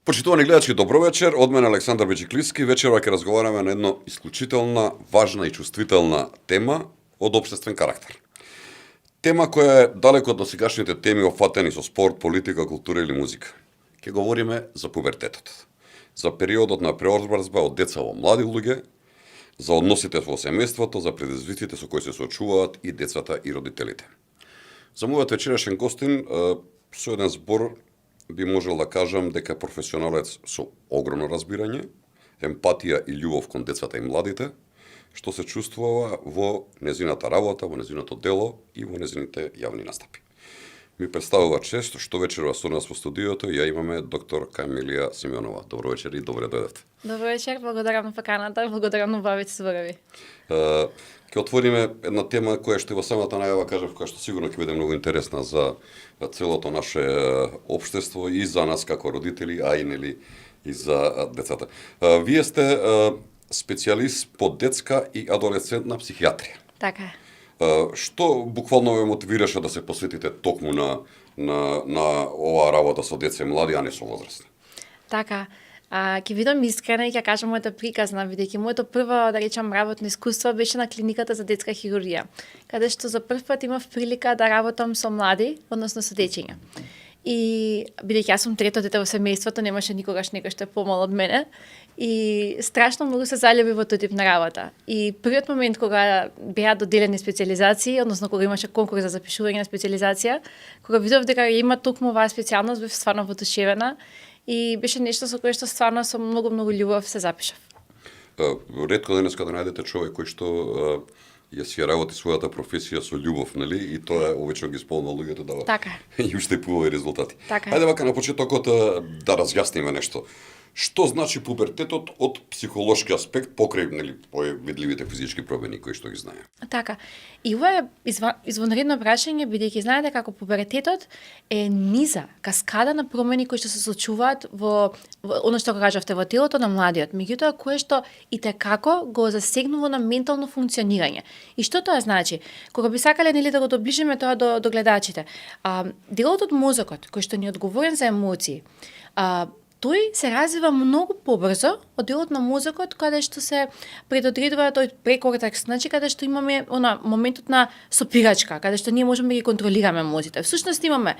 Почитувани гледачи, добро вечер. Од мене Александар Беџиклиски. Вечерва ќе разговараме на една исклучителна, важна и чувствителна тема од општествен карактер. Тема која е далеко од досегашните теми опфатени со спорт, политика, култура или музика. Ќе говориме за пубертетот. За периодот на преобразба од деца во млади луѓе, за односите во семејството, за предизвиците со кои се соочуваат и децата и родителите. За мојот вечерашен гостин, со еден збор би можел да кажам дека професионалец со огромно разбирање, емпатија и љубов кон децата и младите, што се чувствува во незината работа, во незиното дело и во незините јавни настапи. Ми представува чест што вечерва со нас во студиото ја имаме доктор Камилија Симеонова. Добро вечер и добре дојдовте. Добро вечер, благодарам на поканата, благодарам на убавите зборови. Ќе отвориме една тема која што и во самата најава кажав, која што сигурно ќе биде многу интересна за целото наше општество и за нас како родители, а и за децата. Вие сте специјалист по детска и адолесцентна психијатрија. Така е. Што буквално ве мотивираше да се посветите токму на оваа работа со деца и млади, а не со возрастни? Така. Ќе бидам искрена и ќе кажам мојата приказна, бидејќи моето прво, да речам, работно искуство беше на клиниката за детска хирургија, каде што за прв пат имав прилика да работам со млади, односно со дечиња. И бидејќи јас сум трето дете во семејството, немаше никогаш некој што е помал од мене, и страшно многу се залюби во тој тип на работа. И првиот момент кога беа доделени специјализации, односно кога имаше конкурс за запишување на специјализација, кога видов дека има токму оваа специјалност, бев стварно воодушевена и беше нешто со кое што стварно со многу љубов се запишав. Ретко денеска да најдете човек кој што ја си работи својата професија со љубов, нели? И тоа обично ги исполнува луѓето да Така. И уште пубави резултати. Така. Хајде вака на почетокот да разјасниме нешто. Што значи пубертетот од психолошки аспект покрај, нели, видливите физички промени кои што ги знае? Така. И ова е извонредно прашање, бидејќи знаете како пубертетот е низа, каскада на промени кои што се случуваат во оно што кажавте, во телото на младиот, меѓутоа кое што и како го засегнува на ментално функционирање. И што тоа значи? Кога би сакале нели да го доближиме тоа до гледачите, делот од мозокот кој што ни е одговорен за емоции, тој се развива многу побрзо од делот на мозокот каде што се предодредува тој прекортекс, значи каде што имаме моментот на сопирачка, каде што ние можеме да ги контролираме емоциите. Всушност имаме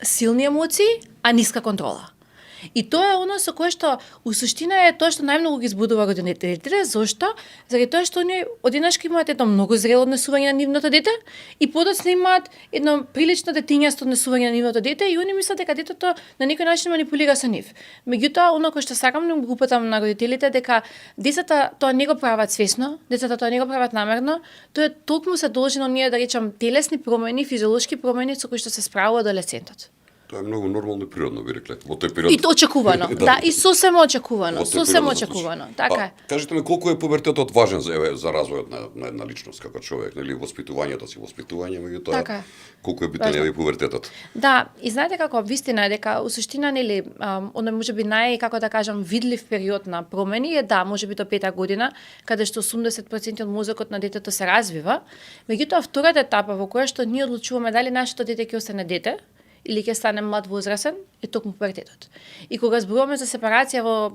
силни емоции, а ниска контрола. И тоа е оно со кое што у суштина е тоа што најмногу ги збудува родителите. Зошто? Заради тоа што они одеднаш имаат едно многу зрело однесување на нивното дете и подоцна имаат едно прилично детињасто однесување на нивното дете и они мислат дека детето на некој начин манипулира со нив. Меѓутоа, оно кое што сакам да го упатам на родителите дека децата тоа не го прават свесно, децата тоа не го прават намерно, тоа токму се должи на ние да речам телесни промени, физиолошки промени со кои што се справува адолесцентот. Тоа е многу нормално и природно, би рекле, во тој период. И тоа очекувано, да, и сосем очекувано, така е. Кажете ми колку е пубертетот важен за развојот на една личност како човек, нели, воспитувањето си, меѓутоа, така, колку е битен е пубертетот? Да, и знаете како вистина е дека у суштина нели, оно можеби како да кажам видлив период на промени е можеби до 5-та година, каде што 80% од мозокот на детето се развива, меѓутоа втората етапа во која што ние одлучуваме дали нашето дете ќе остане дете или ќе стане млад возрасен, е токму пубертетот. И кога зборуваме за сепарација од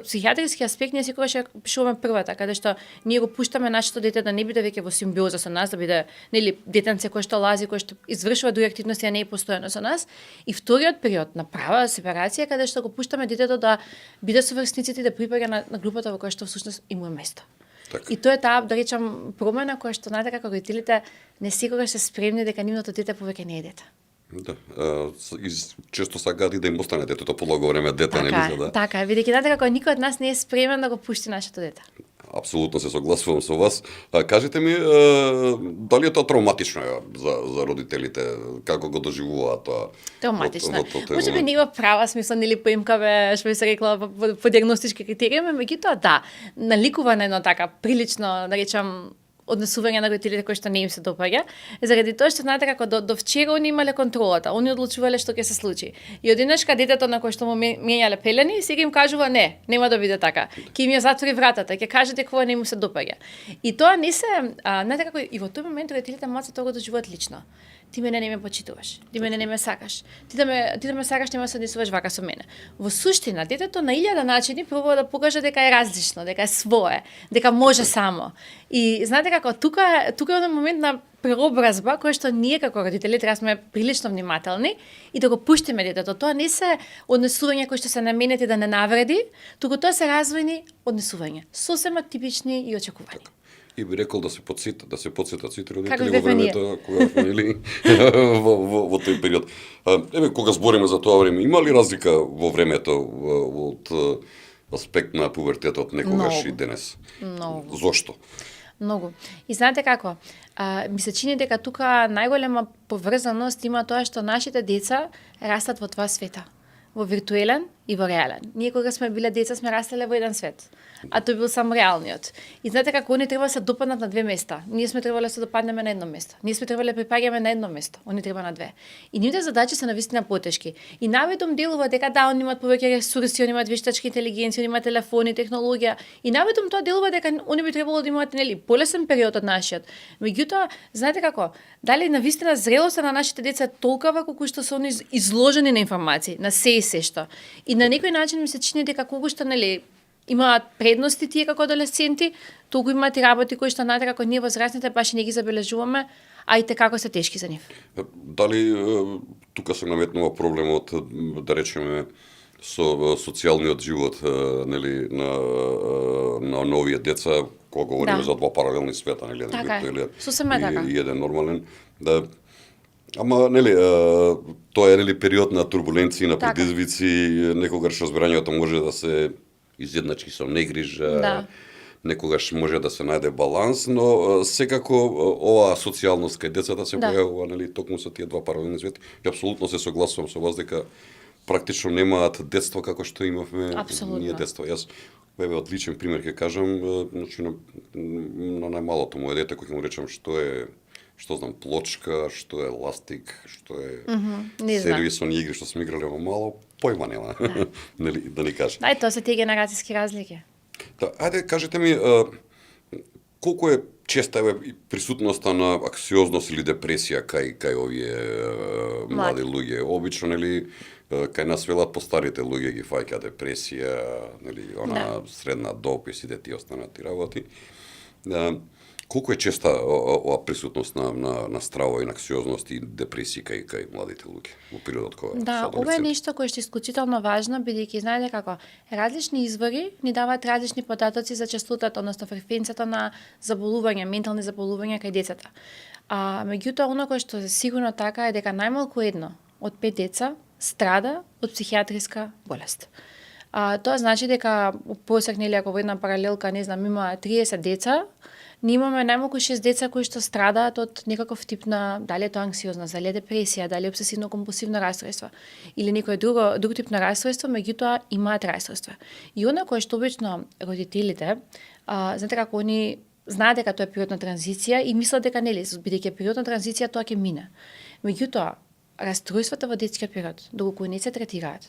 психијатриски аспект, ние секогаш пишуваме првата, каде што ние го пуштаме нашето дете да не биде веќе во симбиоза со нас, да биде нели детенце кое што лази, кое што извршува други активности, а не е постојано со нас. И вториот период на права сепарација, каде што го пуштаме детето да биде со врсниците и да припаѓа на групата во која што всушност има место. Так. И тоа е таа, да речам, промена која што знаете како родителите не секогаш се спремни дека нивното дете повеќе не е дете. Да, често сакаат и да им остане детето подолго време дете, нели, за да. Така, бидејќи знаете како никој од нас не е спремен да го пушти нашето дете. Апсолутно се согласувам со вас. Кажете ми, дали е тоа травматично за родителите, како го доживуваат тоа? Травматично. Можеби не има права смисла, нели поимкаве, што би се рекла, по диагностички критериуми, меѓутоа да, наликува на едно така прилично, да речам, однесување на родителите кои што не им се допаѓа, заради тоа што знаете како до вчера они имале контролата, они одлучувале што ќе се случи. И одеднашка детето на кој што му менјале пелени, сега им кажува не, нема да биде така. Ќе им ја затвори вратата, ќе каже дека ова не му се допаѓа. И тоа не се, знаете како и во тој момент родителите маци тоа го доживуваат лично. ти мене не ме почитуваш, ти мене не ме сакаш, ти да ме сакаш нема се однесуваш вака со мене. Во суштина, детето на 1000 начини пробува да покаже дека е различно, дека е свое, дека може само. И знаете како, тука е оној момент на преобразба кој што ние како родители треба сме прилично внимателни и да го пуштиме детето. Тоа не се однесувања кои што се наменети да не навреди, туку тоа се развојни однесувања, сосема типични и очекувани. И би рекол да се подсетат сите родители Како во времето кога сме или во тој период. Еве кога збориме за тоа време, има ли разлика во времето од аспект на пубертетот некогаш и денес? Многу. Зошто? Многу. И знаете како, ми се чини дека тука најголема поврзаност има тоа што нашите деца растат во два света. Во виртуелен и во реален. Ние кога сме биле деца сме растеле во еден свет, а тој бил само реалниот. И знаете како, они треба да се допаднат на две места. Ние сме требале да се допаднеме на едно место. Ние сме требале да припаѓаме на едно место. Они треба на две. И нивните задачи се навистина потешки. И наведом делува дека да, они имаат повеќе ресурси, они имаат вештачка интелигенција, они имаат телефони, технологија. И наведом тоа делува дека они би требало да имаат нели полесен период од нашиот. Меѓутоа, знаете како, дали навистина зрелоста на нашите деца е толкова колку што се они изложени на информации, на се и се што. И на некој начин ми се чини дека колку што нели имаат предности тие како адолесценти, толку имаат и работи кои што знаете како ние возрастните баш и не ги забележуваме, а и како се тешки за нив. Дали тука се наметнува проблемот, да речеме, со социјалниот живот нели на новие деца, кога говориме за два паралелни света, нели, еден и еден нормален, да. Ама нели тоа е нели период на турбуленции, на предизвици, некогаш разбирањето може да се изедначи со негриж, некогаш може да се најде баланс, но секако оваа социјалност кај децата се појавува нели токму со тие два паралелни свети. И апсолутно се согласувам со вас дека практично немаат детство како што имавме ние детство. Јас еве од личен пример ќе кажам, значи на најмалото моје дете кој ќе му речам што знам, плочка, што е ластик, што е сервисон игри што сме играле во мало, појма нема, нели, да ни каже. Да, тоа се тие генерацијски разлики. Да, ајде, кажете ми, колку е честа присутноста на аксиозност или депресија кај овие млади луѓе? Обично, нели, кај нас велат постарите луѓе ги фаќа депресија, нели, она средна доп и сите тие останати работи. Колку е честа ова присутност на страво и на аксиозност и депресија кај младите луѓе во периодот кога се адолесценти? Ова е нешто кое што е исклучително важно, бидејќи знаете како различни извори ни даваат различни податоци за честотата, односно фреквенцијата на заболувања, ментални заболувања кај децата. Меѓутоа, оно кое што е сигурно така е дека најмалку едно од 5 деца страда од психијатриска болест. Тоа значи дека посек нели ако во една паралелка, не знам, има 30 деца, ние имаме најмалку 6 деца кои што страдаат од некаков тип на, дали е тоа анксиозност, дали е депресија, дали е обсесивно-компулсивно расстройство или некој друг тип на расстройство, меѓутоа имаат расстройство. И она кое што обично родителите, знаете како они знаат дека тоа е период на транзиција и мислат дека нели, бидејќи е период на транзиција тоа ќе мине. Меѓутоа, расстройствата во детскиот период, доколку не се третираат,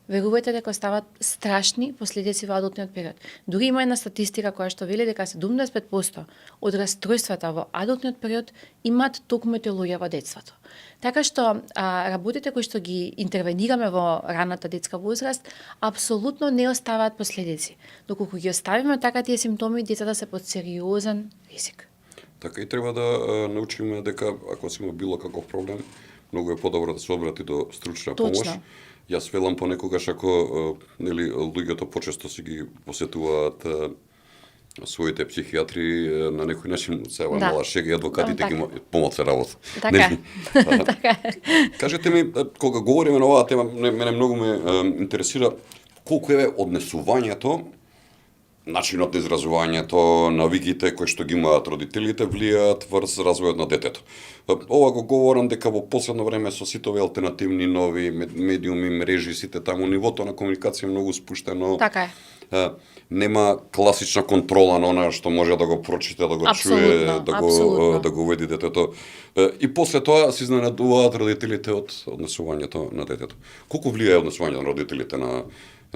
верувајте дека остават страшни последици во адултниот период. Дури има една статистика која што вели дека 75% од расстройствата во адултниот период имаат токму тие луѓе во детството. Така што работите кои што ги интервенираме во раната детска возраст апсолутно не оставаат последици. Доколку ги оставиме така тие симптоми, децата се под сериозен ризик. Така и треба да научиме дека ако си има било каков проблем, многу е подобро да се обрати до стручна помош. Јас велам понекогаш ако нели луѓето почесто си ги посетуваат своите психијатри на некој начин се мала шега и адвокатите ги помоце работа. Така. Така. Кажете ми, кога говориме на оваа тема, мене многу ме интересира колку е однесувањето, начинот на изразувањето, навиките кои што ги имаат родителите влијаат врз развојот на детето. Ова го говорам дека во последно време со сите овие алтернативни нови медиуми, мрежи, сите таму нивото на комуникација многу спуштено. Така е. Нема класична контрола на она што може да го прочита, да го чуе, да го уведи детето. И после тоа се изненадуваат родителите од однесувањето на детето. Колку влијае однесувањето на родителите на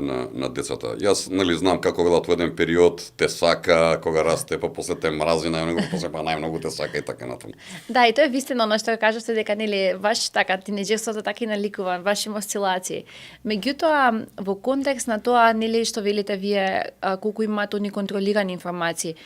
на децата. Јас знам како велат во еден период те сака, кога расте, па после те мрази најмногу, после па најмногу те сака и така натаму. Да, и тоа е вистина она што кажавте дека баш така тинеџерството така и наликува, баш има осцилации. Меѓутоа во контекст на тоа што велите вие колку имаат они контролирани информации,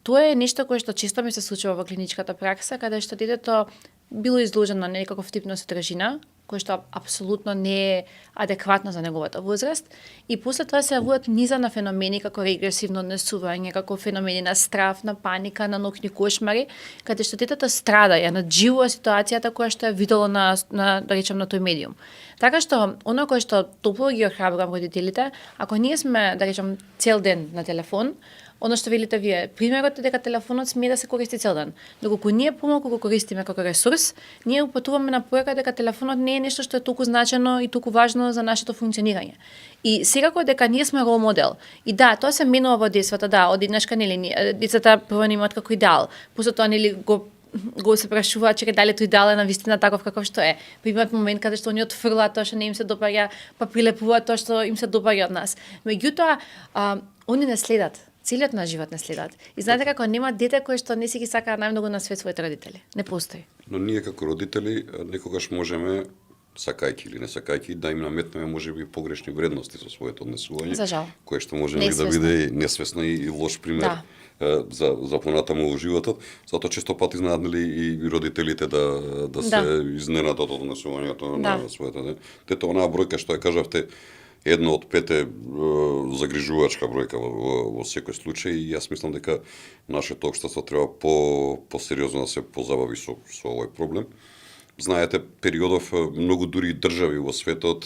тоа е нешто кое што често ми се случува во клиничката пракса, каде што детето било изложено на некаков тип на содржина, кој што апсолутно не е адекватно за неговата возраст, и после тоа се јавуваат низа на феномени како регресивно однесување, како феномени на страв, на паника, на ноќни кошмари, каде што детето страда, ја надживува ситуацијата која што е видело на да речем на тој медиум. Така што оно кое што топло ги охрабрувам родителите, ако ние сме да речем цел ден на телефон, оно што велите вие, примерот е дека телефонот смее да се користи цел ден. Доколку ние помалку го користиме како ресурс, ние упатуваме на порека дека телефонот не е нешто што е толку значено и толку важно за нашето функционирање. И секако дека ние сме рол модел. И да, тоа се менува во детството, да, одеднашка децата прво немаат како идеал. После тоа го се прашуваат чека дали тој идеал е на вистина таков каков што е. Примат момент каде што они отфрлаат тоа што не им се допаѓа, па прилепуваат тоа што им се допаѓа од нас. Меѓутоа, они не следат. Целиот на живот не следат. И знаете како нема дете кое што не си ги сака најмногу на свет своите родители. Не постои. Но ние како родители некогаш можеме, сакајќи или не сакајќи, да им наметнеме можеби погрешни вредности со своето однесување. За жал. Кое што може да биде несвесно и лош пример. Да. За понатаму во животот, затоа често пати знаат и родителите да се изненадат од однесувањето на своето дете. Тето онаа бројка што ја кажавте, 1 од 5 е загрижувачка бројка во секој случај, и јас мислам дека нашето општество треба посериозно да се позабави со овој проблем. Знаете, периодов многу дури држави во светот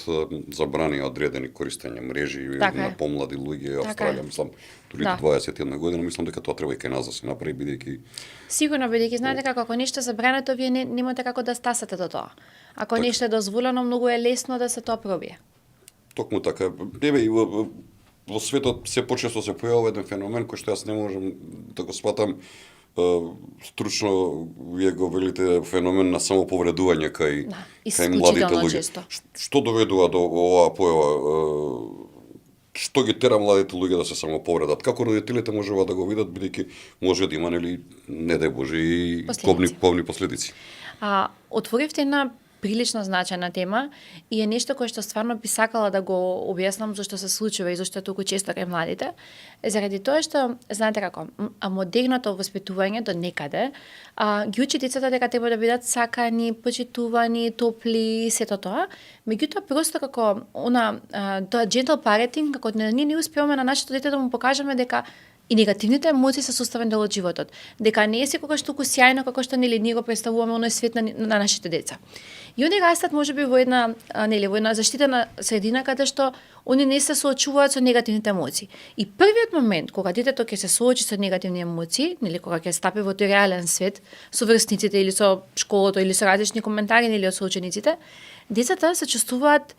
забранија одредени користење мрежи на помлади луѓе, Австралија, мислам, дури до 21 година, мислам дека тоа треба и кај нас да се направи, бидејќи сигурно, бидејќи знаете како ако нешто забрането, вие немате како да стасате до тоа. Ако нешто е дозволено, многу е лесно да се тоа пробие. Токму така. И во светот се почесто се појавува еден феномен кој што јас не можам да го сватам стручно, вие го велите феномен на самоповредување кај младите луѓе. Што доведува до оваа појава? Што ги тера младите луѓе да се самоповредат? Како родителите можева да го видат, бидејќи може да има не дај Боже и ковни последици? Отворивте една прилично значајна тема и е нешто кое што стварно би сакала да го објаснам зашто се случува и зашто е толку често кај младите. Заради тоа што, знаете како, модерното воспитување до некаде ги учи децата дека треба да бидат сакани, почитувани, топли, сето тоа. Меѓутоа, просто како тоа gentle parenting, како ние не успеваме на нашето дете да му покажеме дека и негативните емоции се составен дел од животот. Дека не е секогаш толку сјајно како што ние го представуваме оној свет на нашите деца. И они растат можеби во една заштитена средина каде што они не се соочуваат со негативните емоции. И првиот момент кога детето ќе се соочи со негативни емоции, кога ќе стапи во тој реален свет со врсниците или со школото или со различни коментари од соучениците, децата се чувствуваат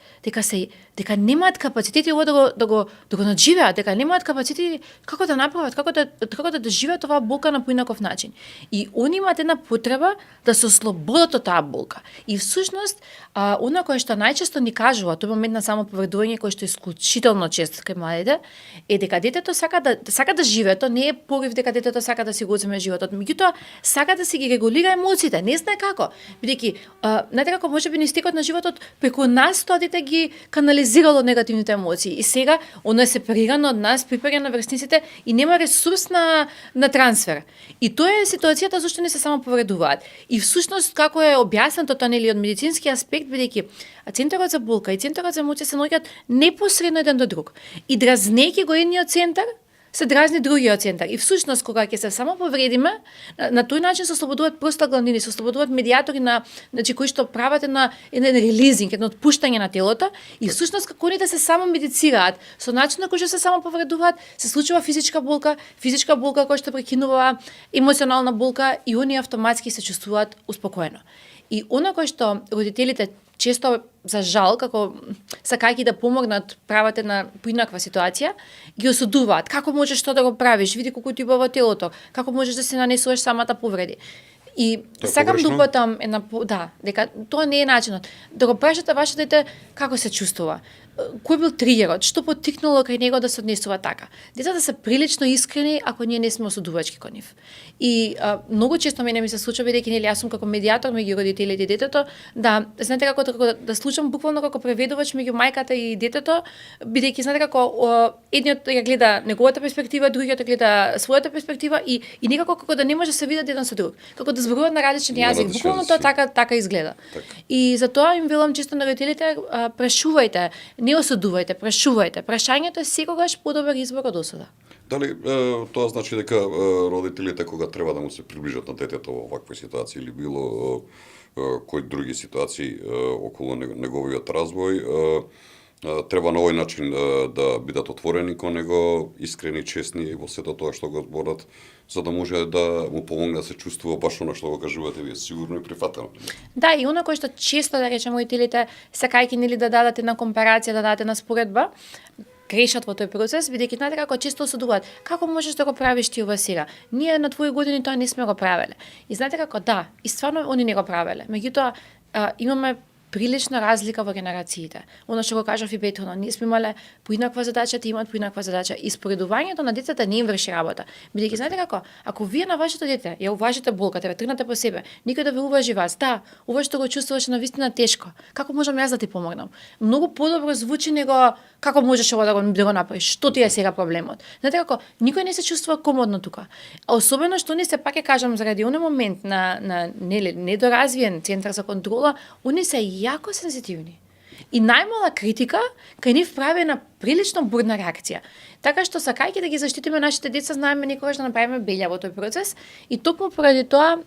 дека немаат капацитети да го надживеат, дека немаат капацитети како да направат, како да доживеат оваа болка на поинаков начин. И они имаат една потреба да се ослободат од таа болка. И всушност, она кое што најчесто ни кажува, тој момент на самоповредување кој што е исклучително често кај младите, е дека детето сака да живее, тоа не е порив дека детето сака да си го одземе животот, меѓутоа сака да си ги регулира емоциите, не знае како. Бидејќи, знаете како можеби низ текот на животот преку нас тоа дете ги канализирало негативните емоции и сега оно е сепарирано од нас, припаѓа на врсниците и нема ресурс на трансфер. И тоа е ситуацијата зашто не се самоповредуваат. И всушност како е објаснето тоа од медицински аспект, бидејќи центарот за болка и центарот за емоции се наоѓаат непосредно еден до друг. И дразнејќи го едниот центар, се дразни другиот центар. И всушност кога ќе се самоповредиме, на тој начин се ослободуваат простагландини, се ослободуваат медиатори кои што прават еден релизинг, едно отпуштање на телото, и всушност како они да се самомедицираат, со начинот кој што се самоповредуваат, се случува физичка болка која што прекинува емоционална болка и они автоматски се чувствуваат успокоено. И она кој што родителите често за жал, како сакајќи да помогнат, прават една поинаква ситуација, ги осудуваат. Како можеш тоа да го правиш? Види колку ти убаво телото. Како можеш да се нанесуваш самата повреди? И сакам да упатам дека тоа не е начинот. Да го прашате вашето дете како се чувствува. кој бил тригерот, што поттикнало кај него да се однесува така. Децата се прилично искрени ако ние не сме осудувачки кон нив. И многу често мене ми се случува, бидејќи нели јас сум како медиатор меѓу родителите и детето, да знаете како да слушам буквално како преведувач меѓу мајката и детето, бидејќи знаете како едниот ја гледа неговата перспектива, другиот ја гледа својата перспектива и некако како да не може да се видат еден со друг, како да зборуваат на различен јазик. Буквално тоа така изгледа. И затоа им велам често на родителите, прашувајте, не осудувајте, прашувајте. Прашањето е секогаш подобар избор од осуда. Дали тоа значи дека родителите кога треба да му се приближат на детето во вакви ситуации или било кои други ситуации околу неговиот развој, треба на овој начин да бидат отворени кон него, искрени, честни во сето тоа што го зборат, за да може да му помогне да се чувствува баш она што го кажувате вие, сигурно и прифатено. Да, и она кој што често да речеме родителите сакајќи нели да дадат една компарација, да дадат една споредба, грешат во тој процес, бидејќи знаете како често осудуваат. Како можеш да го правиш ти ова сега? Ние на твои години тоа не сме го правеле. И знаете како да, и стварно они не го правеле. Меѓутоа имаме прилична разлика во генерациите. Оно што го кажав и претходно, ние сме имале поинаква задача, ти имаат поинаква задача. И споредувањето на децата не им врши работа. Бидејќи знаете како, ако вие на вашето дете ја уважите болката, ве тргнате по себе, никој да ве уважи вас, да, ова што го чувствуваш навистина тешко. Како можам јас да ти помогнам? Многу подобро звучи него како можеш ова да го направиш? Што ти е сега проблемот? Знаете како, никој не се чувствува комодно тука. А особено што не се пак ќе кажам заради оној момент на недоразвиен центар за контрола, они се јако сензитивни. И најмала критика кај нив прави една прилично бурна реакција. Така што сакајќи да ги заштитиме нашите деца, знаеме некогаш да направиме белја во тој процес и токму поради тоа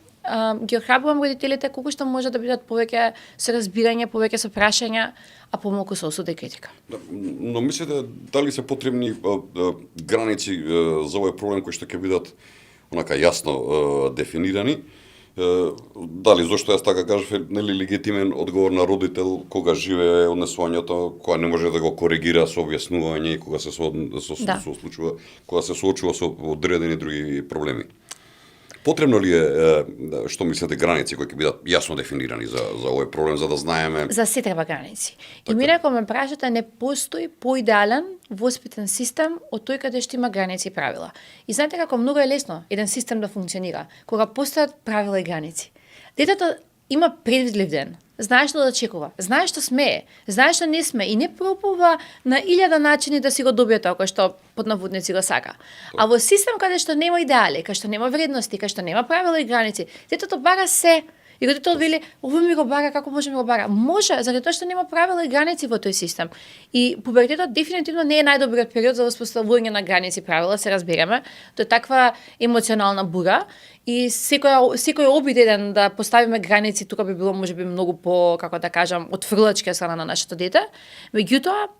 ги охрабрувам родителите колку што може да бидат повеќе со разбирање, повеќе со прашања, а помалку со осуда и критика. Но мислите дали се потребни граници за овој проблем кои што ќе бидат онака јасно дефинирани? Дали зошто јас така кажав, нели легитимен одговор на родител кога живее однесувањето, кога не може да го коригира со објаснување и кога се случува, кога се соочува со одредени други проблеми. Потребно ли е, што мислите, граници кои ќе бидат јасно дефинирани за овој проблем, за да знаеме? За се треба граници. И мене ако ме прашате, не постои поидеален воспитен систем од тој каде што има граници и правила. И знаете како многу е лесно еден систем да функционира, кога постојат правила и граници. Детето има предвидлив ден, знае што да чекува, знае што смее, знае што не смее и не пробува на 1000 начини да си го добие тоа кој што под наводници го сака. А во систем каде што нема идеали, каде што нема вредности, каде што нема правила и граници, детето бара се. И родителот вели, ово ми го бара, како може ми го бара? Може, заради тоа што нема правила и граници во тој систем. И пубертетот дефинитивно не е најдобриот период за воспоставување на граници и правила, се разбереме. Тоа е таква емоционална бура и секој обид еден да поставиме граници тука би било можеби многу по, како да кажам, отфрлачки страна на нашето дете. Меѓутоа,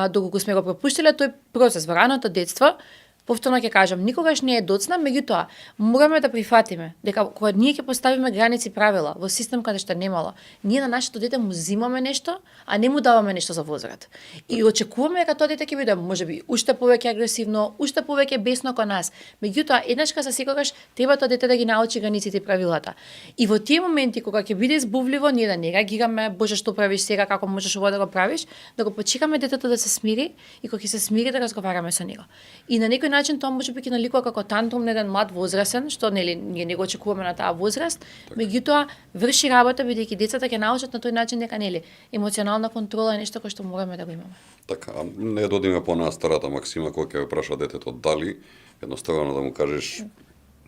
доколку сме го пропуштиле тој процес во раното детство, повторно ќе кажам, никогаш не е доцна, меѓутоа мораме да прифатиме дека кога ние ќе поставиме граници и правила во систем каде што немало, ние на нашето дете му зимаме нешто, а не му даваме нешто за возврат. И очекуваме дека тоа дете ќе биде можеби уште повеќе агресивно, уште повеќе бесно кон нас. Меѓутоа еднаш за секогаш треба тоа дете да ги научи границите и правилата. И во тие моменти кога ќе биде избувливо, ние да не реагираме, боже што правиш сега, како можеш ова да го правиш, да го почекаме детето да се смири и кога ќе се смири да разговараме со него. И на некој начин тоа можеби ќе наликува како тантрум на еден млад возрасен, што нели ние не го очекуваме на таа возраст, меѓутоа врши работа бидејќи децата ќе научат на тој начин дека нели емоционална контрола е нешто кое што мораме да го имаме. Така, не додиме по старата максима кога ќе ве праша детето дали, едноставно да му кажеш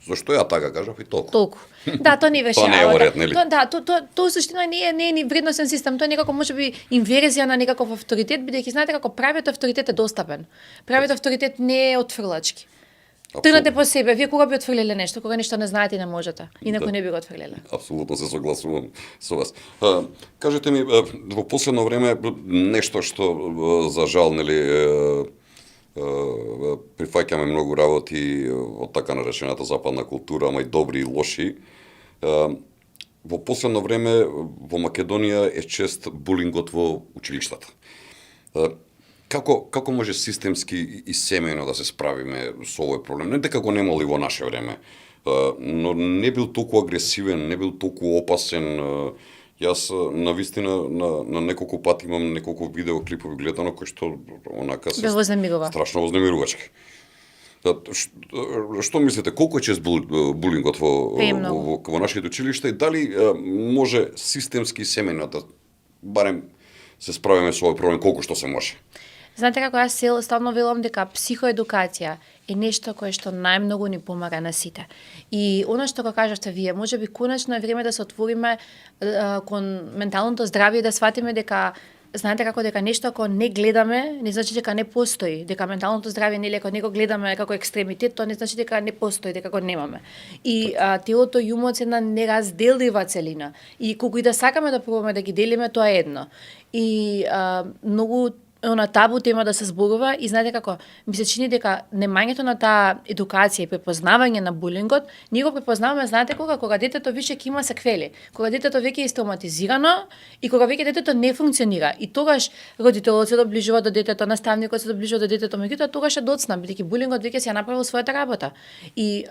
зошто ја така кажав и толку. Да, тоа не врши работа. Тоа не е оред, нели? Тоа суштина не е ни вредносен систем, тоа е некако можеби инверзија на некаков авторитет, бидејќи знаете како правиот авторитет е достапен. Правиот авторитет не е отфрлачки. Тргнете по себе, вие кога би отфрлиле нешто, кога нешто не знаете и не можете, инаку не би го отфрлиле. Апсолутно се согласувам со вас. Кажете ми, во последно време нешто што за жал нели прифаќаме многу работи од така наречената западна култура, ама и добри и лоши. Во последно време во Македонија е чест булингот во училиштата. Како може системски и семејно да се справиме со овој проблем? Не дека го немало и во наше време, но не бил толку агресивен, не бил толку опасен. Јас навистина на неколку пати имам неколку видеоклипови гледано кои што онака се Ве вознемирува. страшно вознемирувачки. Што мислите, колку е чест булингот во нашите училишта и дали може системски семејно да барем се справиме со овој проблем колку што се може? Знаете како јас стално велам дека психоедукација е нешто кое што најмногу ни помага на сите. И она што го кажавте вие, можеби конечно е време да се отвориме кон менталното здравје и да сватиме дека знаете како дека нешто ако не гледаме, не значи дека не постои, дека менталното здравје нели ако не го гледаме како екстремитет, тоа не значи дека не постои, дека го немаме. И телото и умот се една неразделлива целина. И колку и да сакаме да пробаме да ги делиме, тоа е едно. И многу она табу тема да се зборува и знаете како, ми се чини дека немањето на таа едукација и препознавање на булингот, ние го препознаваме, знаете кога детето више ќе има секвели, кога детето веќе е стравматизирано и кога веќе детето не функционира. И тогаш родителот се доближува до детето, наставникот се доближува до детето, меѓутоа тогаш е доцна, бидејќи булингот веќе си ја направил својата работа. И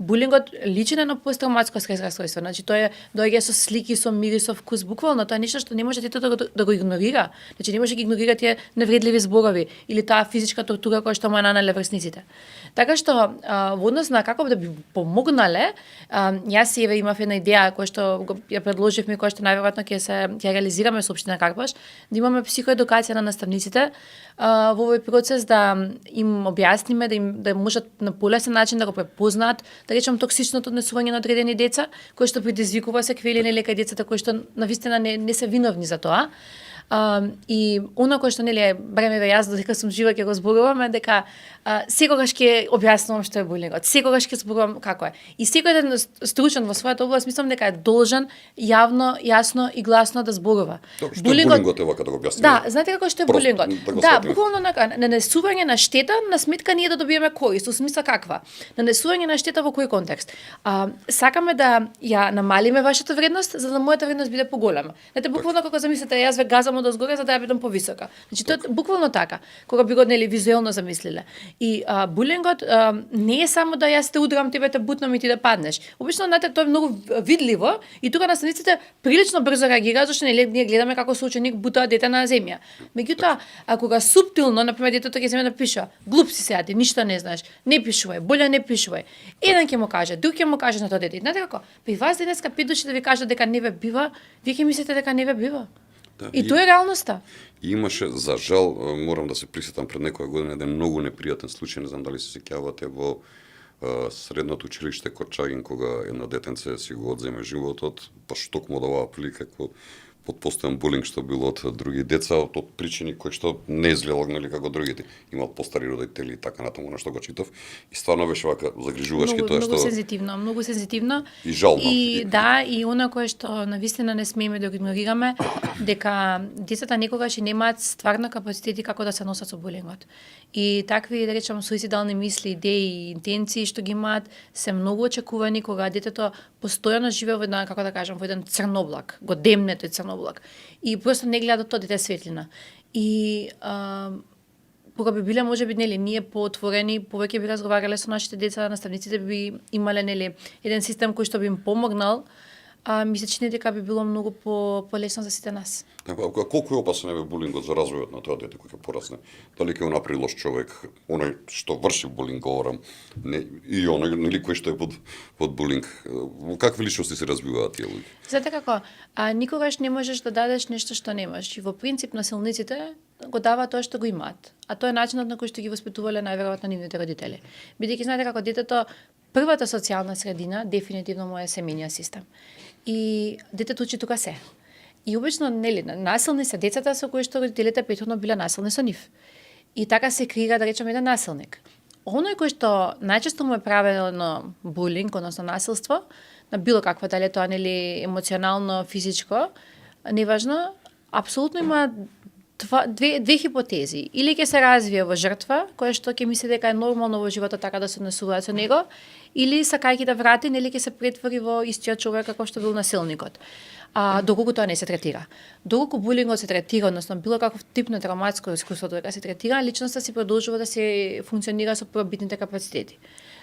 булингот личи на едно посттравматско стрес расстройство, значи тоа доаѓа со слики, со мири, со вкус, буквално тоа е нешто што не може детето да го игнорира. Значи не може да ги игнорира тие невредливи зборови или таа физичка тортура која што му нанеле врсниците. Така што во однос на како да би помогнале, јас и еве имав една идеја која што ја предложивме, која што најверојатно ќе реализираме со општина Карпаш, да имаме психоедукација на наставниците во овој процес, да им објасниме, да можат на полесен начин да го препознаат, да речем токсичното однесување на одредени деца, кои што предизвикува секвели нели кај децата кои што навистина не се виновни за тоа. И оно кое што нели барем еве јас додека сум жива ќе го зборуваме дека секогаш ќе објаснувам што е булингот, секогаш ќе зборувам како е. И секој еден стручен во својата област мислам дека е должен јавно, јасно и гласно да зборува. Булингот е вака да го објасниме. Да, знаете како што е булингот? Да, буквално нанесување на штета на сметка ние да добиеме корист, во смисла каква? Нанесување на штета во кој контекст? Сакаме да ја намалиме вашата вредност за да мојата вредност биде поголема. Знаете буквално како замислите јас ве газам од озгоре за да ја бидам повисока. Значи тоа е буквално така, кога би го нели визуелно замислиле. И булингот не е само да јас те удрам, тебе те бутнам и ти да паднеш. Обично знаете тоа е многу видливо и тука наставниците прилично брзо реагираат зашто нели ние гледаме како со ученик бута дете на земја. Меѓутоа, кога суптилно на пример детето ќе земе да пише, глуп си сега, ти ништо не знаеш, не пишувај, боле не пишувај. Еден ќе му каже, друг ќе му каже на тоа дете. Знаете како? При вас денеска пет души да ви кажат дека не ве бива, вие ќе мислите дека не ве бива. Да, и тоа е реалноста. Имаше, за жал, морам да се присетам пред некоја година еден многу непријатен случај, не знам дали се сеќавате, во средното училиште Корчагин, кога една детенце си го одземе животот, баш токму од оваа прилика како подпостојан булинг што било од други деца, од причини кои што не изгледал нели како другите. Имал постари родители и така натаму на што го читав. И стварно беше вака загрижувачки тоа што многу сензитивно. И жално. И да, и она кое што навистина не смееме да го игнорираме, дека децата некогаш и немаат стварно капацитети како да се носат со булингот. И такви, да речам, суицидални мисли, идеи и интенции што ги имаат се многу очекувани кога детето постојано живее во една, како да кажам, во еден црноблак, го демне тој црноблак. И просто не гледа тоа дете светлина. И кога би биле можеби нели ние поотворени, повеќе би разговарале со нашите деца, наставниците би имале нели еден систем кој што би им помогнал, ми се чини дека би било многу полесно за сите нас. Колку е опасен е булингот за развојот на тоа дете кој ќе порасне? Дали ќе го направи лош човек, оној што врши булинг, говорам, и оној нели кој што е под булинг? Во какви личности се развиваат тие луѓе? Знаете како, никогаш не можеш да дадеш нешто што немаш. И во принцип насилниците го дава тоа што го имаат. А тоа е начинот на кој што ги воспитувале најверојатно нивните родители. Бидејќи знаете како детето првата социјална средина дефинитивно му е семејниот систем. И детето учи тука се. И обично нели насилни се децата со кои што родителите претходно биле насилни со нив. И така се креира да речеме еден насилник. Оној кој што најчесто му е правено булинг, односно насилство, на било каква дали тоа нели емоционално, физичко, неважно, апсолутно има две хипотези. Или ќе се развие во жртва, која што ќе мисли дека е нормално во животот така да се однесуваат со него, или сакајќи да врати, нели ќе се претвори во истиот човек како што бил насилникот. Доколку тоа не се третира. Доколку булингот се третира, односно било каков тип на травматско искуство дека се третира, личноста си продолжува да се функционира со првобитните капацитети.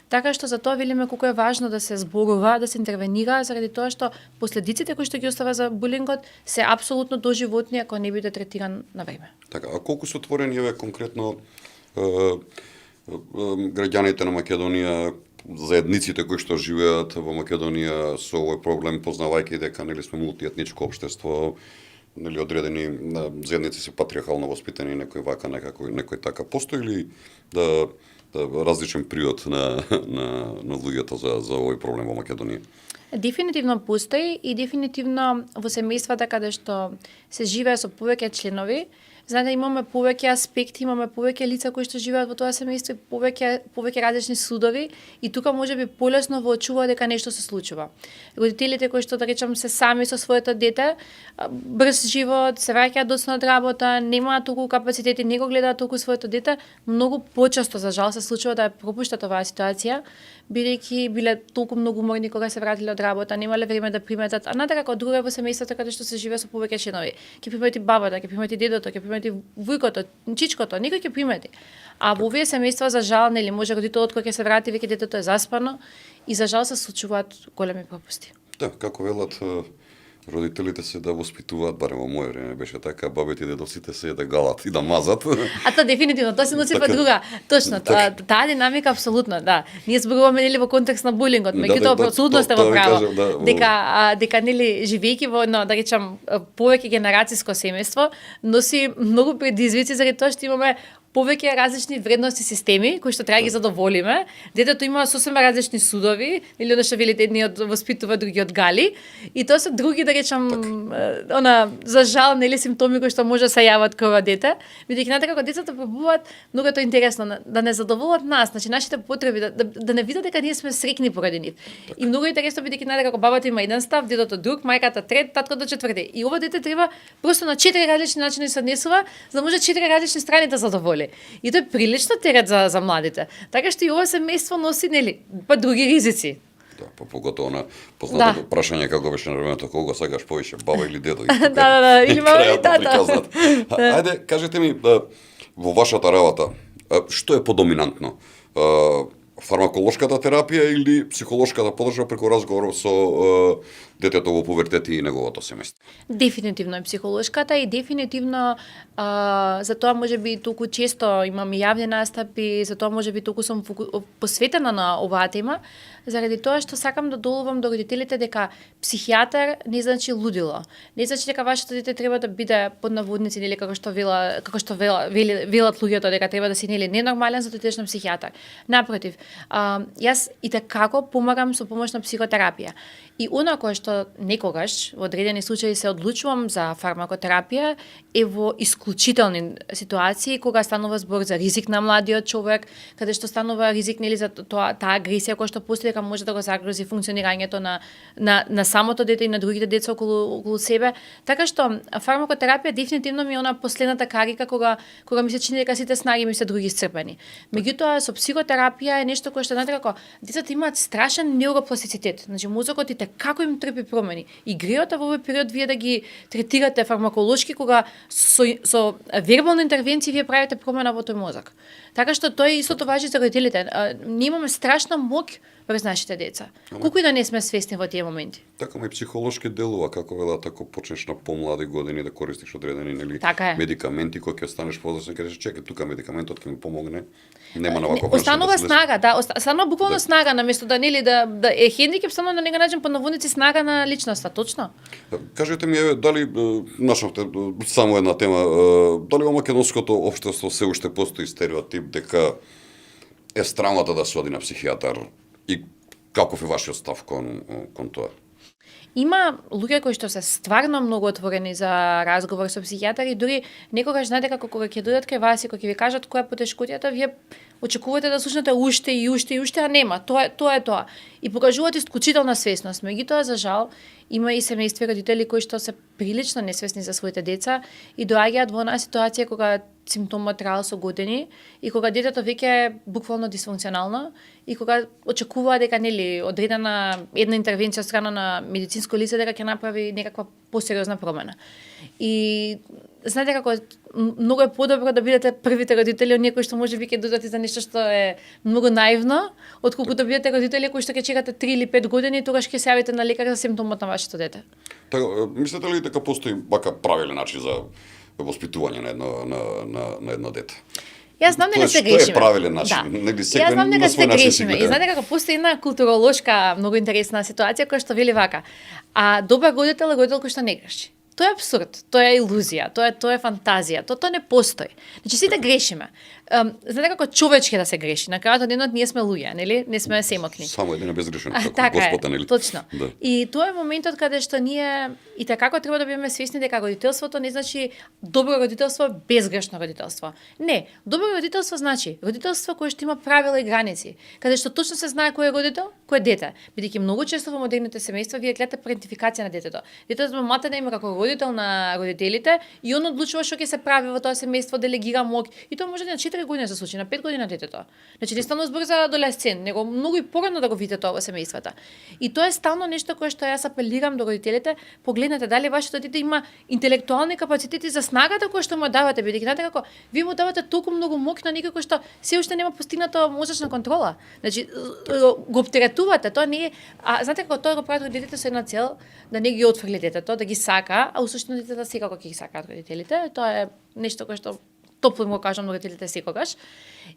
Така што за тоа велиме колку е важно да се зборува, да се интервенира, заради тоа што последиците кои што ги остава за булингот се апсолутно доживотни ако не биде третиран на време. Така, а колку се отворени еве конкретно граѓаните на Македонија, заедниците кои што живеат во Македонија со овој проблем, познавајќи дека нели сме мултиетничко општество, нели одредени заедници се патриархално воспитани, некој вака некако, некој така. Постои ли различен приод на луѓето за овој проблем во Македонија? Дефинитивно постои и дефинитивно во семејствата каде што се живее со повеќе членови, знаете, имаме повеќе аспекти, имаме повеќе лица кои што живеат во тоа семејство, повеќе различни судови и тука можеби полесно воочува дека нешто се случува. Родителите кои што да речам се сами со своето дете, брз живот, се враќаат доцна од работа, немаат толку капацитети, не го гледаат толку своето дете, многу почесто за жал се случува да ја пропуштат оваа ситуација, бидејќи биле толку многу уморни кога се вратиле од работа, немале време да приметат, а натака како друго во семејството каде што се живее со повеќе членови. Ќе примети бабата, ќе примети дедото, ќе примети вујкото, чичкото, никој ќе примети. А во овие семејства за жал нели може родителот кога ќе се врати веќе детето е заспано и за жал се случуваат големи пропусти. Да, како велат родителите се да воспитуваат, барем во моје време беше така, бабите и дедовците се да галат и да мазат. А тоа дефинитивно, тоа се носи па друга. Точно, таа динамика апсолутно, да. Ние зборуваме нели во контекст на булингот, меѓутоа апсолутно сте во право. Дека нели живејќи во едно, да речам, повеќе генерацијско семејство, носи многу предизвици заради тоа што имаме повеќе различни вредности системи кои што треба да ги задоволиме. Детето има сосема различни судови, или она што велите едниот воспитува, другиот гали, и тоа се други да речам за жал нели симптоми кои што може да се јават кога дете, бидејќи знаете како децата пробуваат многу е тоа интересно да не задоволат нас, значи нашите потреби да не видат дека ние сме среќни поради нив. И многу интересно бидејќи знаете како бабата има еден став, дедото друг, мајката трет, таткото четврти. И ова дете треба просто на 4 различни начини се однесува за да може 4 различни страни да задоволи. И тоа е прилично терет за младите. Така што и ова семејство носи нели па други ризици. Да, па поготово на познатото прашање како беше на времето, кого сакаш повише, баба или дедо? Да, или мама или тата. Ајде, кажете ми, во вашата работа, што е подоминантно? Фармаколошката терапија или психолошката подршка преку разговор со детето во пубертет и неговото семејство? Дефинитивно е психолошката и дефинитивно за тоа можеби толку често имам јавни настапи, за тоа можеби толку сум посветена на оваа тема, заради тоа што сакам да доловам до родителите дека психијатар не значи лудило. Не значи дека вашето дете треба да биде под наводници или како што велат луѓето дека треба да си нели ненормален за да отидеш на психијатар. Напротив, јас и како помагам со помош на психотерапија. И она кое што некогаш во одредени случаи се одлучувам за фармакотерапија е во исклучителни ситуации кога станува збор за ризик на младиот човек, каде што станува ризик нели за таа агресија која што постои дека може да го загрози функционирањето на самото дете и на другите деца околу себе. Така што фармакотерапија дефинитивно ми е она последната карика кога ми се чини дека сите снаги ми се други исцрпени. Меѓутоа со психотерапија е нешто кое што знаете како децата имаат страшен неуропластицитет. Значи мозокот и како им трпи промени. И греото во овој период вие да ги третирате фармаколошки кога со вербална интервенција вие правите промена во тој мозок. Така што тој истото важи за родителите. Ние имаме страшна моќ врз нашите деца. Колку и да не сме свесни во тие моменти. Така ме психолошки делува како велат ако почнеш на помлади години да користиш одредени нели медикаменти кои ќе станеш подоцна кажеш чекај тука медикаментот ќе ми помогне. Нема на вако останува снага, да, останува буквално снага наместо да нели да е хендикеп само на некој начин по наводници снага на личноста, точно. Кажете ми еве дали нашавте само една тема, дали во македонското општество се уште постои стереотип дека е страмата да се оди на психијатар и каков е вашиот став кон тоа? Има луѓе кои што се стварно многу отворени за разговор со психијатар и дури некогаш знаете како кога ќе дојдат кај вас и кога ќе ви кажат која е потешкотијата, вие очекувате да слушнете уште и уште и уште, а нема. Тоа е тоа. И покажуваат исклучителна свесност. Меѓутоа за жал има и семејства родители кои што се прилично несвесни за своите деца и доаѓаат во една ситуација кога симптомот траел со години и кога детето веќе е буквално дисфункционално и кога очекува дека нели одредена една интервенција од страна на медицинско лице дека ќе направи некаква посериозна промена. И знаете како многу е подобро да бидете првите родители од некои што можеби ќе додати за нешто што е многу наивно, отколку да бидете родители кои што ќе чекате 3 или 5 години и тогаш ќе се јавите на лекар за симптомот на вашето дете. Така, мислите ли дека постои вака правилен начин за воспитување на едно дете? Јас знам дека се Тоа грешиме. е правилен начин. Да. Нели Јас знам дека се грешиме. И гледа. знаете како постои една културолошка многу интересна ситуација која што вели вака. А добар родител е родител кој што не греши. Тоа е апсурд, тоа е илузија, тоа е фантазија, тоа не постои. Значи сите грешиме. Знаете како човечки да се греши. На крајот од денот ние сме луѓе, нели? Не сме семокни. Само еден е безгрешен, како Така Господ, е, нели? точно. Да. И тоа е моментот каде што ние и така треба да бидеме свесни дека родителството не значи добро родителство, безгрешно родителство. Не, добро родителство значи родителство кое што има правила и граници, каде што точно се знае кој е родител, кој е дете. Бидејќи многу често во модерните семејства вие гледате идентификација на детето. Детето мамата да има како родител на родителите и он одлучува што ќе се прави во тоа семејство, делегира мок и тоа може да на 4 години да се случи, на 5 години на детето. Значи не станува збор за адолесцент, него многу и порано да го видите тоа во семејствата. И тоа е стално нешто кое што јас апелирам до родителите, погледнете дали вашето дете има интелектуални капацитети за снагата која што му давате, бидејќи знаете како вие му давате толку многу мок на некој кој што се уште нема постигната мозачна контрола. Значи го оптеретувате, тоа не е, а знаете како тоа го прават родителите со една цел да не ги отфрли детето, да ги сака, а усуштина детето секако ќе ги сакаат родителите. Тоа е нешто кое што топло го кажам на родителите секогаш.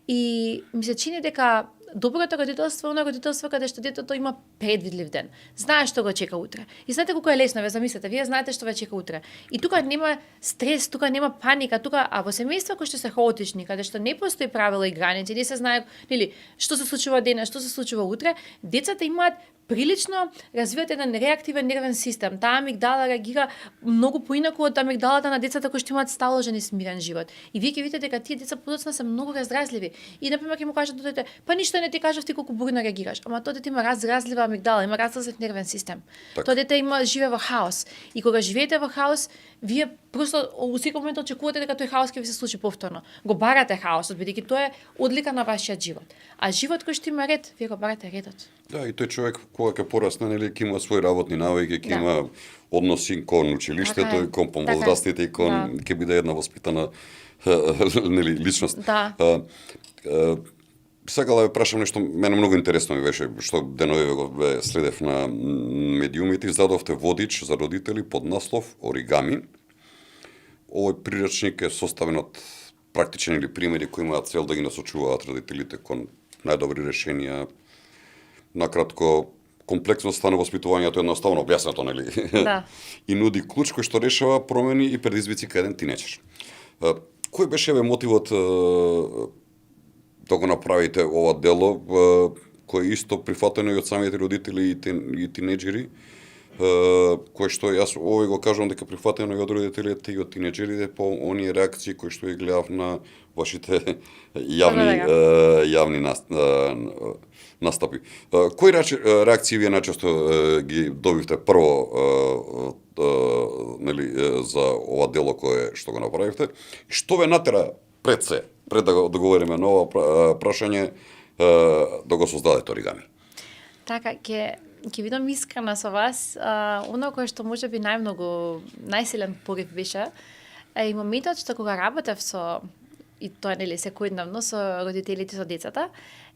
И ми се чини дека доброто родителство е оно родителство каде што детето има предвидлив ден. Знае што го чека утре. И знаете колку е лесно, ве замислете, вие знаете што ве чека утре. И тука нема стрес, тука нема паника, тука а во семејства кои што се хаотични, каде што не постои правила и граници, не се знае нели што се случува денес, што се случува утре, децата имаат прилично развиваат еден реактивен нервен систем. Таа амигдала реагира многу поинаку од амигдалата на децата кои што имаат сталожен и смирен живот. И вие ќе видите дека тие деца подоцна се многу раздразливи. И на пример ќе му кажат дете, па ништо не ти кажав ти колку бурно реагираш. Ама тоа дете има разразлива амигдала, има разразлив нервен систем. Так. Тоа дете има живее во хаос. И кога живеете во хаос, вие просто во секој момент очекувате дека тој хаос ќе ви се случи повторно. Го барате хаосот, бидејќи тоа е одлика на вашиот живот. А живот кој што има ред, вие го барате редот. Да, и тој човек кога ќе порасне, нели, ќе има своји работни навики, ќе Да. има односи кон училиштето Така е. и кон Така е. помозрастните и кон Да. ќе биде една воспитана нели личност. Да. Сакала да ве прашам нешто, мене многу интересно ми беше, што деновиве го ве следев на медиумите, издадовте водич за родители под наслов Оригами. Овој приречник е составен од практични или примери кои имаат цел да ги насочуваат родителите кон најдобри решенија. Накратко, комплексноста на воспитувањето е едноставно објаснато, нели? Да. И нуди клуч кој што решава промени и предизвици кај еден тинеџер. Кој беше ве мотивот да го направите ова дело, кој е исто прифатено и од самите родители и тинеџери, кој што јас овој го кажувам дека прифатено и од родителите и од тинеџерите по оние реакции кои што ги гледав на вашите јавни настапи. Кои реакции вие најчесто ги добивте прво нели за ова дело кое што го направивте? Што ве натера пред да го договориме на ова прашање да го создадете Оригами? Така, ќе бидам искрена со вас. Оно кое што може би најсилен порив беше е и моментот што кога работев со и тоа нели секојдневно со родителите со децата,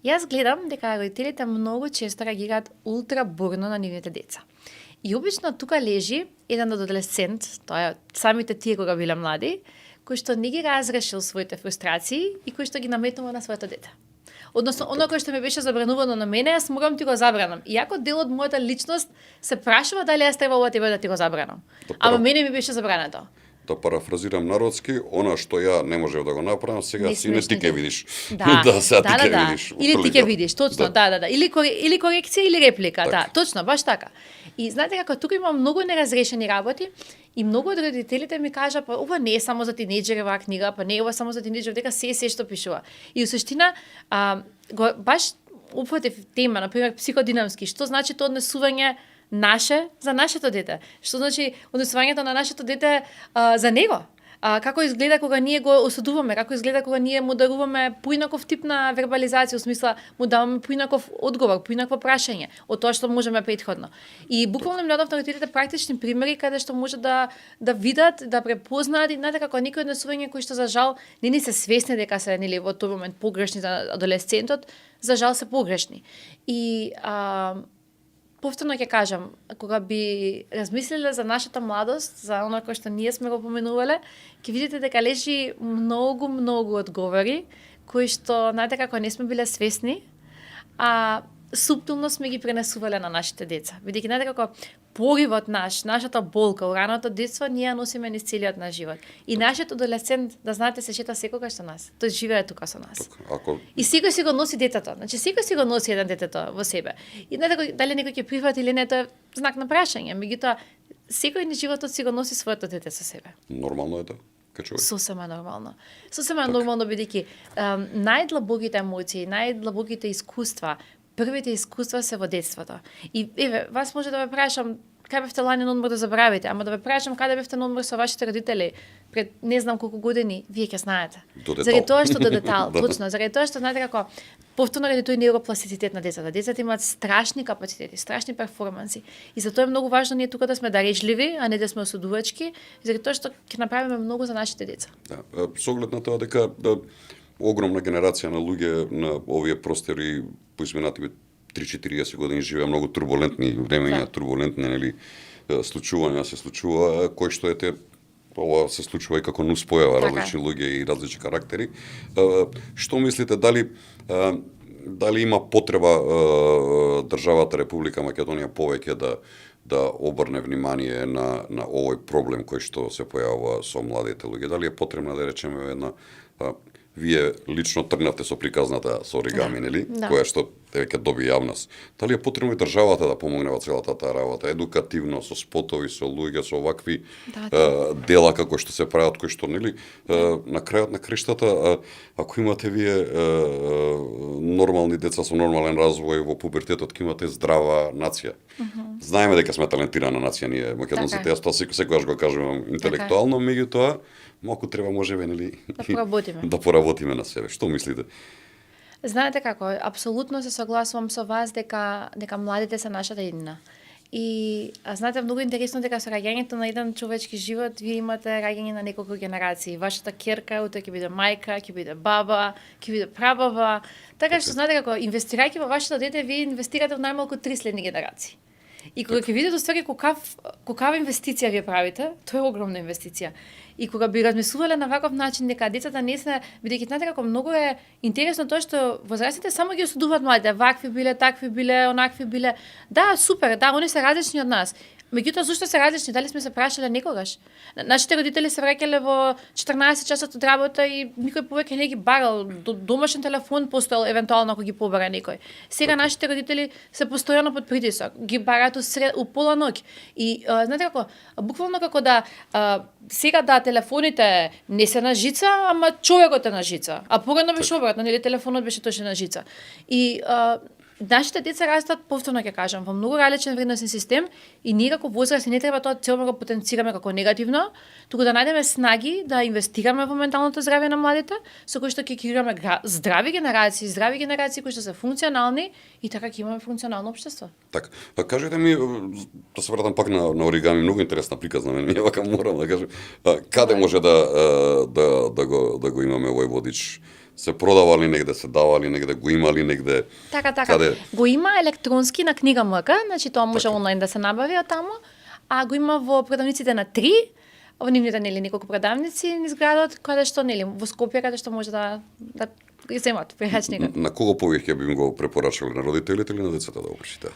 јас гледам дека родителите многу често реагираат ултра бурно на нивните деца. И обично тука лежи еден адолесцент, тоа е самите тие кога биле млади, кој што не ги разрешил своите фрустрации и кој што ги наметнува на своето дете. Односно, оно кое што ми беше забранувано на мене, јас морам ти го забранам. Иако дел од мојата личност се прашува дали јас требало тебе да ти го забранам. Ама мене ми беше забрането. Да парафразирам народски, она што ја не можев да го направам, сега Не сине смеш ти ни ќе да- видиш. Да, сега ти ќе видиш. Или ти ќе видиш, точно, да. Или корекција или реплика, Така. да, точно, баш така. И знаете како тука има многу неразрешени работи и многу од родителите ми кажа па ова не е само за тинеџери оваа книга, па не е ова само за тинеџери, дека се што пишува. И во суштина баш опфатив тема, на пример психодинамски, што значи тоа однесување наше за нашето дете? Што значи однесувањето на нашето дете за него? како изгледа кога ние го осудуваме, како изгледа кога ние му даруваме поинаков тип на вербализација, во смисла му даваме поинаков одговор, поинакво прашање од тоа што можеме претходно. И буквално ми дадов на родителите практични примери каде што може да видат, да препознаат и знаете како некои однесувања кои што за жал не се свесни дека се нели во тој момент погрешни за адолесцентот, за жал се погрешни. И повторно ќе кажам, кога би размислиле за нашата младост, за оно кој што ние сме го поменувале, ќе видите дека лежи многу одговори кои што знаете како не сме биле свесни, а суптилно сме ги пренесувале на нашите деца. Бидејќи знаете како поривот нашата болка, ураното детство ние ја носиме низ целиот наш живот. И нашиот адолесцент, да знаете, се шета секогаш со нас. Тој живее тука со нас. И секој си го носи детето. Значи секој си го носи еден детето во себе. И знаете дали некој ќе прифати или не, тоа е знак на прашање. Меѓутоа секој на животот си го носи своето дете со себе. Нормално е тоа? Сосема нормално. Сосема нормално бидејќи најдлабоките емоции, најдлабоките искуства, првите искуства се во детството. И еве, вас може да ве прашам каде бевте лани на одмор да забравите, ама да ве прашам каде бевте на одмор со вашите родители пред не знам колку години, вие ќе знаете. Заради тоа што до детал, точно, заради тоа што знаете како повторно ради тој невропластицитет на децата. Децата имаат страшни капацитети, страшни перформанси. И затоа е многу важно ние тука да сме дарежливи, а не да сме осудувачки, заради тоа што ќе направиме многу за нашите деца. Да, со оглед на тоа дека огромна генерација на луѓе на овие простори по изминативе 3-40 години живеа многу турбулентни времења, турбулентни нели случувања се случува, кој што ова се случува и како нуспојава различни луѓе и различни карактери. Што мислите, дали има потреба државата Република Македонија повеќе да обрне внимание на овој проблем кој што се појавува со младите луѓе? Дали е потребна да речеме една вие лично тргнавте со приказната со оригами, нели? Која што веќе доби јавност. Дали е потребно и државата да помогне во целата таа работа, едукативно, со спотови, со луѓе, со овакви дела како што се прават, кои што, нели, на крајот на криштата, ако имате вие нормални деца со нормален развој во пубертетот, ќе имате здрава нација. Знаеме дека сме талентирана нација ние македонците, јас тоа секогаш го кажувам интелектуално, меѓутоа малку треба можеме нели да поработиме на себе. Што мислите? Знаете како, апсолутно се согласувам со вас дека младите се нашата иднина. И знаете многу интересно дека со раѓањето на еден човечки живот вие имате раѓање на неколку генерации. Вашата ќерка утре ќе биде мајка, ќе биде баба, ќе биде прабаба. Така што знаете како инвестирајќи во вашето дете вие инвестирате во најмалку 3 следни генерации. И кога ќе видите ствари колкава инвестиција вие правите, тоа е огромна инвестиција. И кога би размислувале на ваков начин дека децата не се, бидејќи знаете како многу е интересно тоа што возрастните само ги осудуваат младите, вакви биле, такви биле, онакви биле. Да, супер, да, они се различни од нас. Меѓутоа, зошто се различни? Дали сме се прашале некогаш? Нашите родители се враќале во 14 часот од работа и никој повеќе не ги барал. Домашен телефон постоел евентуално ако ги побара некој. Сега нашите родители се постојано под притисок, ги бараат у пола ноќ. И знаете како, буквално како да сега да телефоните не се на жица, ама човекот е на жица. А поредно беше обратно, нели телефонот беше точно на жица. И нашите деца растат, повторно ќе кажам, во многу различен вредносен систем и ние како возрасни не треба тоа целно го потенцираме како негативно, туку да најдеме снаги да инвестираме во менталното здравје на младите, со кои што ќе креираме здрави генерации кои што се функционални и така ќе имаме функционално општество. Така, кажете ми, да се вратам пак на оригами, многу интересна приказна, ми вака морам да кажам, каде може да го имаме овој водич? Се продавали негде, се давали негде, го имали негде. Така. Каде? Го има електронски на книга МК, значи тоа може онлайн да се набави од таму, а го има во продавниците на 3, во нивните нели неколку продавници низ градот, каде што нели во Скопје каде што може да земат прихачникот. На кого повеќе би го препорачале, на родителите или на децата да го прочитаат?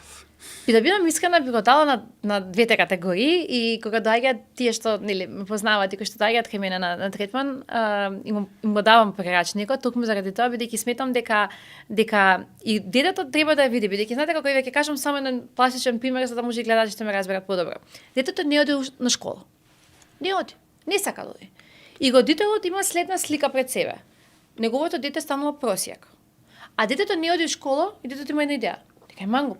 И да бидам искрена, би го дала на двете категории и кога доаѓаат тие што нели ме познаваат и кои што доаѓаат кај мене на третман, им го давам прерачникот, токму заради тоа бидејќи сметам дека и детето треба да ја види, бидејќи знаете како ќе кажам само еден пластичен пример за да може и гледачите ме разберат подобро. Детето не оди на школа. Не сака да оди. И родителот има следна слика пред себе. Неговото дете станува просјак. А детето не оди во школа и детето има една идеја, дека е мангуп.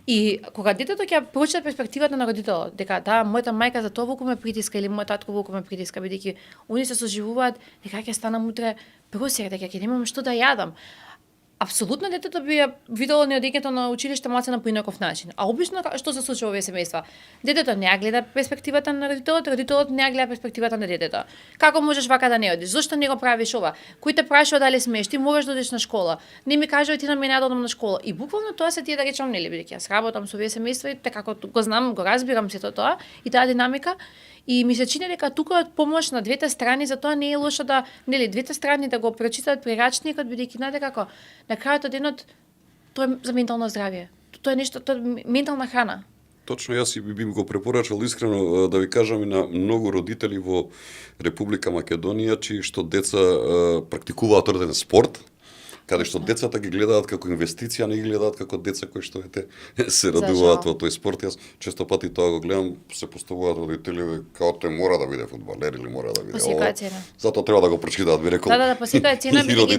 И кога детето ќе прочита перспективата на родителот, дека да, мојата мајка за тоа волку ме притиска или мојот татко волку ме притиска, бидејќи они се соживуваат дека ќе станам утре просер, дека ќе немам што да јадам. Апсолутно детето би ја видело неодењето на училиште малце на поинаков начин. А обично што се случува во овие семејства? Детето не ја гледа перспективата на родителот, родителот не ја гледа перспективата на детето. Како можеш вака да не одиш? Зошто не го правиш ова? Кој те прашува дали смееш? Ти можеш да одиш на школа. Не ми кажувај ти на мене да одам на школа. И буквално тоа се тие да речам, нели, бидејќи јас работам со овие семејства и така како го знам, го разбирам сето тоа и таа динамика. И ми се чини дека тука од помош на двете страни, затоа не е лошо да, нели, двете страни да го прочитаат прирачникот, бидејќи знаете како, на крајот од денот тоа е за ментално здравје. Тоа е нешто, тоа е ментална храна. Точно, јас би го препорачал искрено да ви кажам и на многу родители во Република Македонија, чии што деца практикуваат одреден спорт, каде што децата ги гледаат како инвестиција, не ги гледаат како деца кои што се радуваат во тој спорт. Јас често пати тоа го гледам, се поставуваат родители како тој мора да биде фудбалер или мора да биде ова. Затоа треба да го прочитаат, би рекол. Да, по секоја цена, бидејќи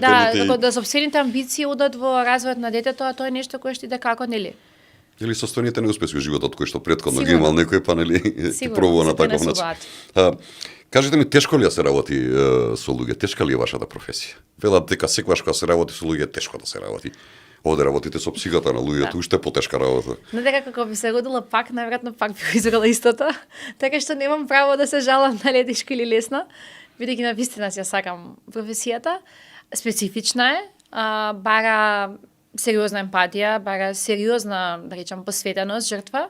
да сопствените амбиции одат во развојот на детето, а тоа е нешто кое што иде како, нели? Или состојаните неуспеси во животот кој што претходно ги имал некој, па нели ќе пробува на таков начин. Кажете ми, тешко ли се работи со луѓе? Тешка ли е вашата професија? Велат дека секогаш кога се работи со луѓе е тешко да се работи. Овде работите со психиката на луѓето, уште потешка работа. Но дека како би се родила пак, најверојатно пак би го избрала истото. Така што немам право да се жалам дали е тешко или лесно, бидејќи навистина си ја сакам професијата. Специфична е, бара сериозна емпатија, бара сериозна, да речам, посветеност, жртва,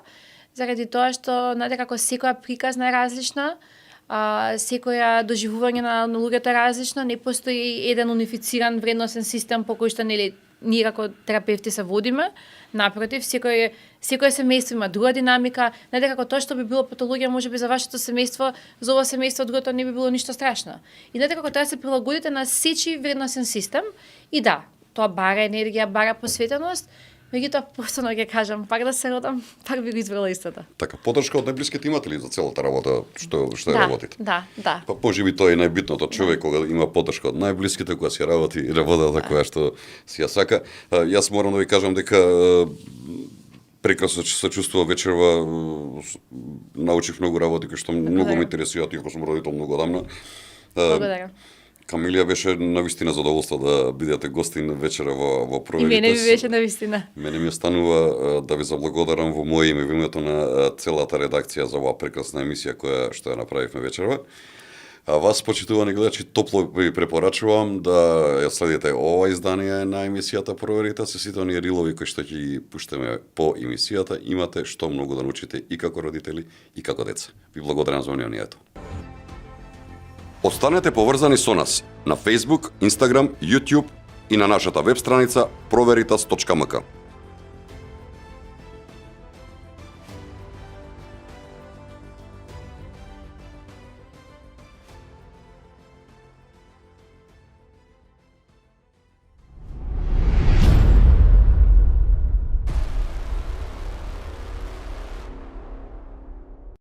заради тоа што, знаете, како секоја приказна е различна, секоја доживување на луѓето е различно, не постои еден унифициран вредносен систем по кој што нели ние како терапевти се водиме. Напротив, секој семејство има друга динамика. Знаете, како тоа што би било патологија можеби за вашето семејство, за ова семејство другото не би било ништо страшно. И знаете како тоа се прилагодите на сечи вредносен систем и да, тоа бара енергија, бара посветеност. Меѓутоа, постојано ќе кажам, пак да се родам, пак би го избрала истото. Така, поддршка од најблиските имате ли за целата работа што работите? Да. Па можеби тоа е најбитното, човек кога има поддршка од најблиските, кога си работи работата која што си ја сака. Јас морам да ви кажам дека прекрасно се чувствува вечерва, научив многу работи кои што многу ме интересираат, иако сум родител многу одамна. Благодарам. Камилија, беше навистина задоволство да бидете гостин вечера во Проверите. И мене ми беше навистина. Мене ми останува да ви заблагодарам во моје име, во името на целата редакција за оваа прекрасна емисија која што ја направивме вечерва. А вас, почитувани гледачи, топло ви препорачувам да ја следите ова издание на емисијата Проверите, се сите оние рилови кои што ќе ги пуштаме по емисијата. Имате што многу да научите и како родители и како деца. Ви благодарам за вниманието. Останете поврзани со нас на Facebook, Instagram, YouTube и на нашата веб страница proVeritas.mk.